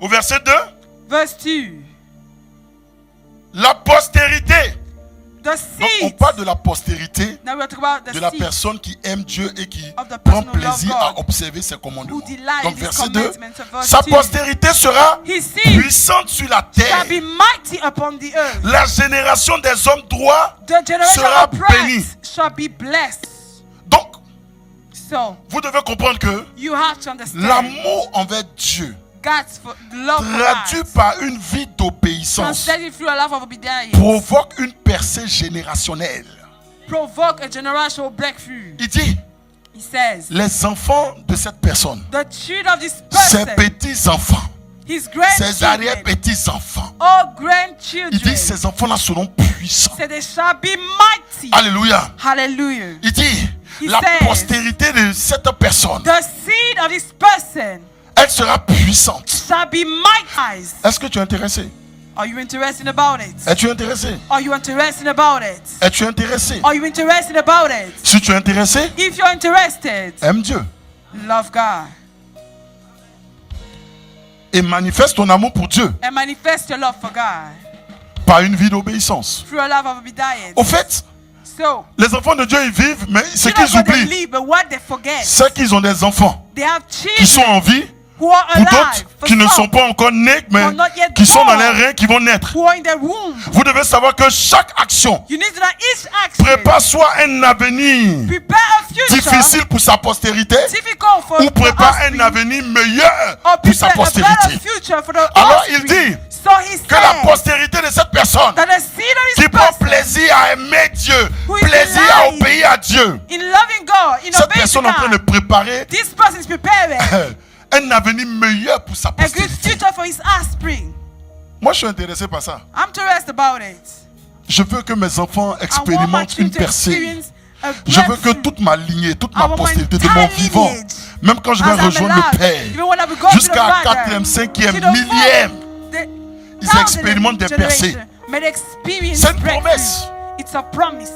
Au verset 2. Verse 2. La postérité. The Donc, on seed. parle de la postérité Now we are talking about the de la seed personne qui aime Dieu et qui of the prend person who loves plaisir God, à observer ses commandements. who delight Donc in his verset 2, commandments. Verse sa 2. postérité sera His seed puissante sur la terre. shall be mighty upon the earth. La génération des hommes droits The generation sera of bénie. praise shall be blessed. Donc, So vous devez comprendre que you have to understand l'amour envers Dieu, God's love for traduit us, par une vie d'obéissance, translated through a life of obedience, provoque une percée générationnelle. provoke a generational breakthrough. Il dit, He says, les enfants de cette personne, the children of this ses person, petits-enfants, his ses grandchildren, arrière-petits-enfants, all il grandchildren, dit, ces enfants-là seront puissants. so they shall be mighty. Alléluia. Hallelujah. Il dit, He la says, postérité de cette personne, The seed of this person elle sera puissante. shall be mighty. Est-ce que tu es intéressé? Are you interested about it? Es-tu intéressé? Are you interested about it? Es-tu intéressé? Are you interested about it? Si tu es intéressé, If you're interested, aime Dieu love God et manifeste ton amour pour Dieu and manifest your love for God par une vie d'obéissance. through a love of obedience. Au fait, So, les enfants de Dieu, ils vivent, mais ce you know qu'ils what they oublient, leave, but what they forget, c'est qu'ils ont des enfants they have qui sont children en vie, who are pour alive, d'autres for qui ne some sont pas encore nés, mais are not yet qui sont dans born, les reins, qui vont naître. who are in their womb. Vous devez savoir que chaque action You need to know each action. prépare soit un avenir Prepare a future difficile pour sa postérité difficult for ou prépare the un avenir meilleur or pour sa prepare a better postérité. future for the Alors il offspring. dit So he que la said postérité de cette personne that the seed of qui this prend person plaisir à aimer Dieu, Who is plaisir à alive. obéir à Dieu, in loving God, in cette obeying personne est en train de God, préparer this person is preparing un avenir meilleur pour sa a good postérité. future for his offspring. Moi, je suis intéressé par ça. I'm interested about it. Je veux que mes enfants I want my expérimentent une children to percée. experience a Je veux que breakthrough. toute ma lignée, toute I ma want my postérité de entire mon vivant, lineage, même quand je vais as I'm rejoindre alive, le Père, even when I will go to the jusqu'à Father, 4e, 5e, to the 1000e, the ils thousandth expérimentent des percées. generation, may they experience C'est une breakthrough. promesse. It's a promise.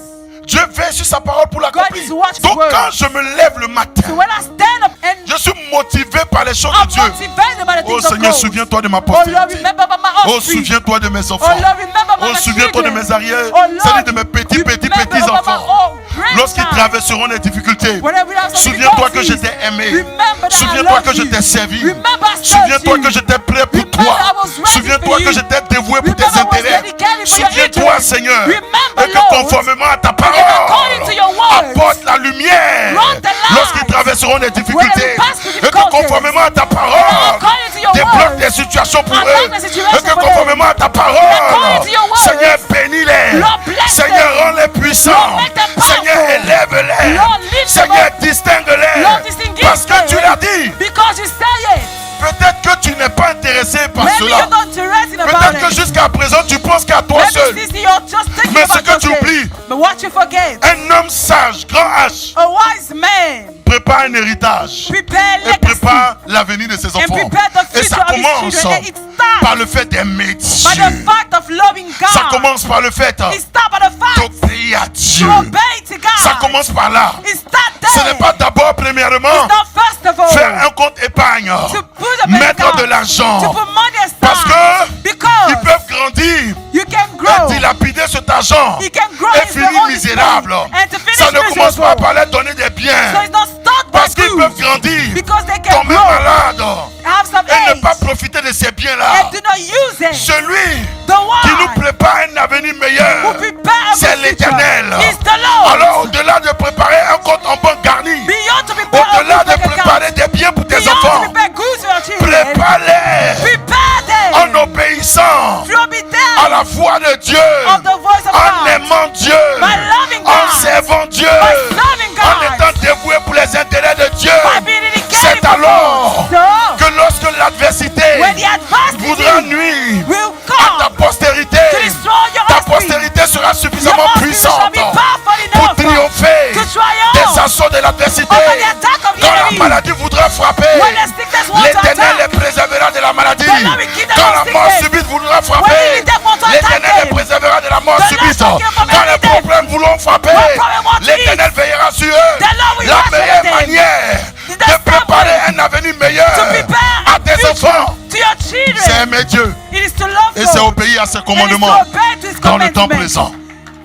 Dieu veille sur sa parole pour l'accomplir. God is watching Donc word. quand je me lève le matin, So when I stand up and je suis motivé par les choses I'm de Dieu. motivated by the Oh things of Seigneur, God. souviens-toi de ma Oh Lord, postérité. remember my Oh, offspring. souviens-toi de mes Oh enfants. Lord, remember Oh, my souviens-toi de children. mes arrières, Oh Lord, c'est-à-dire de mes petits remember enfants. my all Lorsqu'ils grandchild. traverseront les difficultés, Whenever we have some souviens-toi que je difficulties, t'ai aimé. remember that I Souviens-toi love que je you. t'ai servi. Remember I served Souviens-toi you. que j'étais prêt pour Remember toi. I was ready Souviens-toi for que you. j'étais dévoué pour tes Remember I was intérêts. dedicated for your Souviens-toi, interest. Seigneur, Remember, et que Lord, conformément à ta according to your parole, words, apporte la lumière brought the light. lorsqu'ils traverseront les difficultés. When they pass through Et que difficulties, conformément à ta parole, according to your débloque words, des situations pour unlock eux. the situation Et que for them. conformément à ta parole, according to your words, Seigneur, bénis-les. Lord, bless Seigneur, them. rends-les puissants. Lord, make them powerful. Seigneur, élève-les. Lord, lift them Seigneur, up. distingue-les. Lord, distinguish Parce que them. tu l'as dit. Because you say it. Peut-être que tu n'es pas intéressé par Maybe cela. you're not interested about Peut-être que it. jusqu'à présent, tu penses qu'à toi seul. Maybe this you're just thinking Mais ce about que tu yourself. oublies, But what you forget, un homme sage, grand H, a wise man prépare un héritage prepare et legacy prépare l'avenir de ses and enfants. prepare the Et future ça of his commence children. And it starts par le fait d'aimer by Dieu. the fact of loving God. Ça commence par le fait It starts by the fact d'obéir à Dieu. to obey to God. Ça commence par là. It starts Ce there. n'est pas d'abord, premièrement, It's not first of all faire un compte épargne, to put a bank mettre account, de l'argent, to put money aside. parce que because ils peuvent grandir you can et grow. dilapider cet argent You can grow et into finir all this misérable. money and to finish Ça ne commence pas miserable. par leur donner des biens, So it's not start by parce qu'ils you, peuvent grandir, because they can tomber grow, malade have some et ne age, pas profiter de ces and biens-là. do not use it. Celui The qui nous one prépare un avenir who meilleur, prepare a c'est good future l'Éternel. is the Lord. Alors au-delà de préparer un compte en banque garni, Beyond to prepare a au-delà good de bank préparer account, des biens pour tes beyond to enfants, prepare goods for your children, prépare-les prepare en them obéissant to obey à la voix de Dieu, of the voice of en God, aimant Dieu, by loving en God, servant Dieu, by serving en God, étant dévoué pour les intérêts de Dieu. by being dedicated C'est for alors God. So, que lorsque l'adversité when the adversity voudra nuire will à ta come postérité, to destroy your ta offspring, postérité sera your suffisamment offspring shall puissante be powerful pour enough triompher to des triumph assauts de l'adversité. over the attack of the Quand la enemy. maladie voudra frapper, When the sickness wants to l'Éternel les attack, préservera de la maladie. the Lord will keep them Quand from la mort sickness. subite voudra When frapper, the death wants to attack l'Éternel les them, préservera de la mort the Lord subite. will keep them from Quand les any death. problèmes voudront frapper, When problem wants to l'Éternel eat, veillera sur eux. the Lord will La watch over meilleure them. manière The de best préparer way un avenir meilleur to prepare à a tes future enfants, to to your C'est children. aimer Dieu. It is to love Et c'est God. obéir à ses And it is commandements to obey to His dans le temps commandments. présent.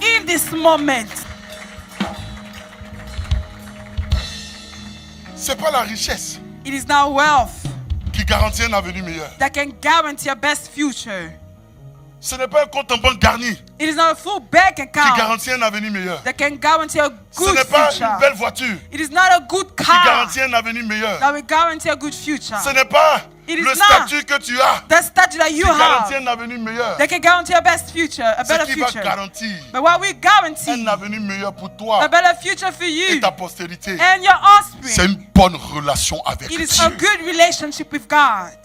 In this moment. C'est pas la richesse It is not wealth qui garantit un avenir meilleur. that can guarantee a best future. Ce n'est pas un compte en banque garni It is not a full bank qui account garantit un avenir meilleur. that can guarantee a Ce good n'est pas future. une belle voiture It is not a good qui car garantit un avenir meilleur. that will guarantee a good future. Ce n'est pas It is le not statut que tu as the statue that you qui garantit have un avenir meilleur. that can guarantee a best future, a Ce better qui va future. garantir But what we guarantee un avenir meilleur pour a toi better future for et you ta postérité, and your c'est offspring. une bonne relation avec It is a Dieu. good relationship with God.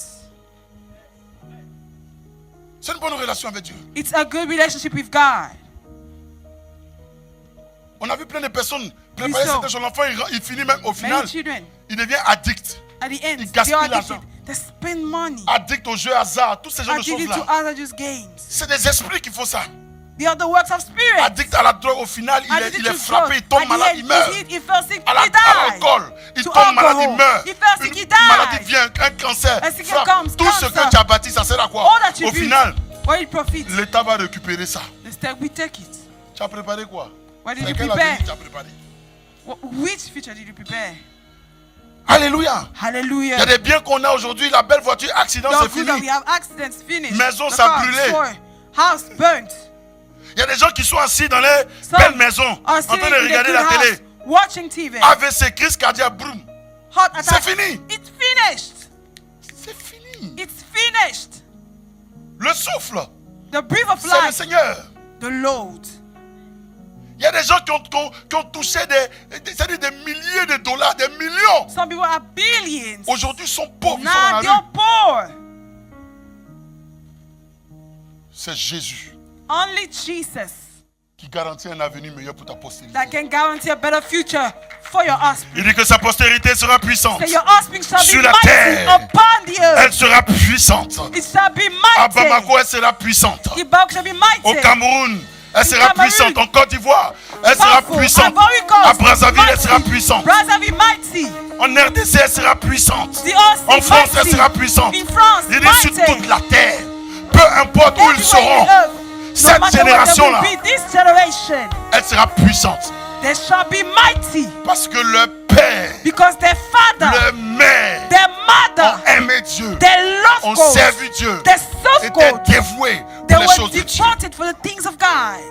C'est une bonne relation avec Dieu. It's a good relationship with God. On a vu plein de personnes préparer saw certaines choses. L'enfant, il finit même au final, Many children, il devient addict. at the end, Ils they gaspillent are l'argent. addicted. They spend money. Addict aux jeux hasard, tous ces genres de Addicted to choses-là. other just games. C'est des esprits qui font ça. They are the works of spirit. Addict à la drogue, au final, Addicted il est to frappé, drugs. il tombe At the malade, end, il meurt. he fell sick, À he died. l'alcool, il To tombe malade, il alcohol. meurt. He fell sick, he Une died. maladie vient, un cancer. A sickness frappe. comes, Tout ce cancer. que tu as bâti, ça sert à quoi? All that you Au build, final, what it profits, l'État va récupérer ça. instead we take it. Tu as préparé quoi? What did C'est you quel prepare? avenir tu as préparé? Which future did you prepare? Alléluia. Il y Hallelujah. a des biens qu'on a aujourd'hui, la belle voiture, accident, The c'est good that fini. we have accidents finished. Maison, The ça a car brûlé. destroyed. House burnt. Il y a des gens qui sont assis dans les Some belles maisons, en are train sitting de in a regarder good la télé. house, watching TV. AVC, crise cardiaque, boum. Heart attack. C'est fini. It's finished. C'est fini. It's finished. Le souffle, The breath of c'est le life. Seigneur. The Lord. Il y a des gens qui ont touché c'est-à-dire des milliers de dollars, des millions. Some people are billions. Aujourd'hui, sont pauvres, ils sont Now dans la they're rue. poor. C'est Jésus Only Jesus qui garantit un avenir meilleur pour ta postérité. that can guarantee a better future for your offspring. Il dit que sa postérité sera puissante. That your offspring shall Sur be la mighty terre. upon the Elle earth. sera puissante. It shall be À mighty. Bamako, elle sera puissante. Ibok shall be Au mighty. Cameroun, elle sera Cameroun. puissante. En Côte d'Ivoire, elle sera Powerful. puissante. Ivory Coast, À Brazzaville, elle sera mighty. puissante. Brazzaville mighty. En RDC, elle sera puissante. The OC En France, elle mighty. sera puissante. In France, Il dit sur mighty. toute la terre. Peu importe où ils Everywhere seront, in earth, cette no matter what génération-là, they will be, this generation, elle sera puissante. they shall be mighty Parce que le Père, because their father, le Mère, their mother, ont aimé Dieu, they love ont God, servi Dieu, they serve étaient God, dévoués they pour les were choses de Dieu. devoted for the things of God.